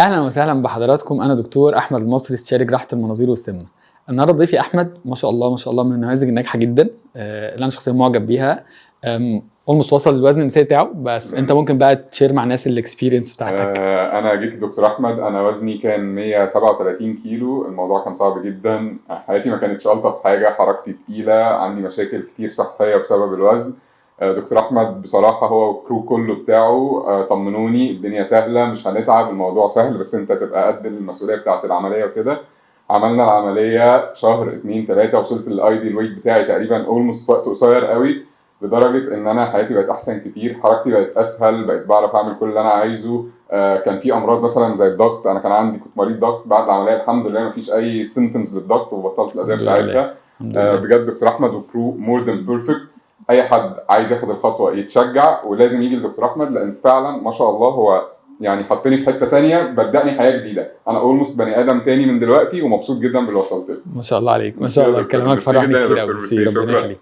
اهلا وسهلا بحضراتكم. انا دكتور احمد المصري، استشاري جراحه المناظير والسمنه. النهارده ضيفي احمد ما شاء الله ما شاء الله من النماذج الناجحه جدا، اللي انا شخصيا معجب بيها. اولموست وصل للوزن المثالي بتاعه، بس انت ممكن بقى تشير مع الناس الاكسبيرينس بتاعتك. انا جيت لدكتور احمد، انا وزني كان 137 كيلو. الموضوع كان صعب جدا، حياتي ما كانتش الطف حاجه، حركتي تقيله، عندي مشاكل كتير صحيه بسبب الوزن. دكتور احمد بصراحه هو والكرو كله بتاعه طمنوني الدنيا سهله، مش هنتعب، الموضوع سهل، بس انت تبقى قد المسؤوليه بتاعه العمليه وكده. عملنا العمليه شهر 2 3، وصلت للايديال ويت بتاعي تقريبا اولموست في وقت قصير قوي، لدرجه ان انا حياتي بقت احسن كتير، حركتي بقت اسهل، بقيت بعرف اعمل كل اللي انا عايزه. كان في امراض مثلا زي الضغط، انا كان عندي، كنت مريض ضغط، بعد العمليه الحمد لله مفيش اي سيمبتومز للضغط وبطلت الادويه الحمد لله. بتاعتها. الحمد لله. بجد دكتور احمد وكرو مور ذان بيرفكت. اي حد عايز ياخد الخطوه يتشجع ولازم يجي لدكتور احمد، لان فعلا ما شاء الله هو يعني حطني في حته تانية، بدأني حياه جديده، انا اولموست بني ادم تاني من دلوقتي، ومبسوط جدا باللي وصلت له. ما شاء الله عليك، ما ميرسي شاء يا الله، دكتور، كلامك ميرسي فرحني جدا يا كتير قوي. دكتور، ميرسي، ميرسي، ربنا شكرا. يخليك.